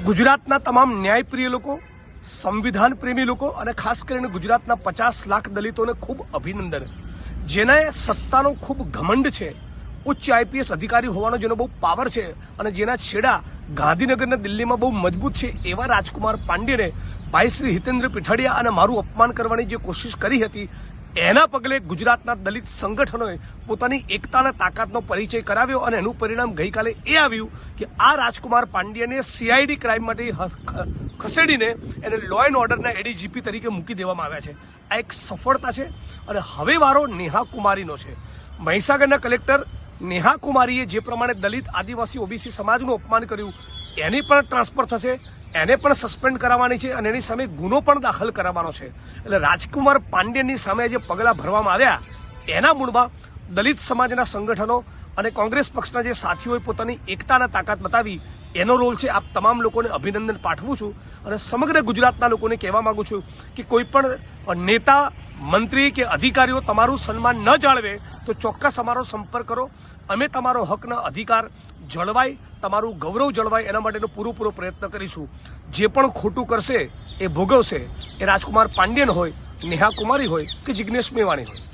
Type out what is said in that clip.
ગુજરાતના તમામ ન્યાયપ્રિય લોકો, સંવિધાન પ્રેમી લોકો અને ખાસ કરીને ગુજરાતના 50 લાખ દલિતોને ખૂબ અભિનંદન, જેને સત્તાનો ખૂબ ઘમંડ છે, ઉચ્ચ આઈપીએસ અધિકારી હોવાનો જેનો બહુ પાવર છે અને જેના છેડા ગાંધીનગરના દિલ્હીમાં બહુ મજબૂત છે, એવા રાજકુમાર પાંડેને ભાઈ શ્રી હિતેન્દ્ર પીઠડિયા અને મારું અપમાન કરવાની જે કોશિશ કરી હતી, એના પગલે ગુજરાતના દલિત સંગઠનોએ પોતાની એકતાના તાકાતનો પરિચય કરાવ્યો અને એનું પરિણામ ગઈકાલે એ આવ્યું કે આ રાજકુમાર પાંડેને સીઆઈડી ક્રાઇમ માટે ખસેડીને એને લો એન્ડ ઓર્ડરના એડીજીપી તરીકે મૂકી દેવામાં આવ્યા છે. આ એક સફળતા છે. અને હવે વારો નેહા કુમારીનો છે. મહીસાગરના કલેક્ટર નેહા કુમારીએ જે પ્રમાણે દલિત, આદિવાસી, ઓબીસી સમાજનું અપમાન કર્યું, એની પણ ટ્રાન્સફર થશે, એને પણ સસ્પેન્ડ કરાવવાની છે અને એની સામે ગુનો પણ દાખલ કરાવવાનો છે. એટલે રાજકુમાર પાંડેની સામે જે પગલાં ભરવામાં આવ્યા એના મૂળમાં દલિત સમાજના સંગઠનો અને કોંગ્રેસ પક્ષના જે સાથીઓએ પોતાની એકતાના તાકાત બતાવી એનો રોલ છે. આપ તમામ લોકોને અભિનંદન પાઠવું છું અને સમગ્ર ગુજરાતના લોકોને કહેવા માંગુ છું કે કોઈ પણ નેતા, મંત્રી કે અધિકારીઓ તમારું સન્માન ન જાળવે તો ચોક્કસ અમારો સંપર્ક કરો. અમે તમારો હકના અધિકાર જળવાય, તમારું ગૌરવ જળવાય એના માટેનો પૂરો પ્રયત્ન કરીશું. જે પણ ખોટું કરશે એ ભોગવશે, એ રાજકુમાર પાંડેન હોય, નેહા કુમારી હોય કે જિગ્નેશ મેવાણી હોય.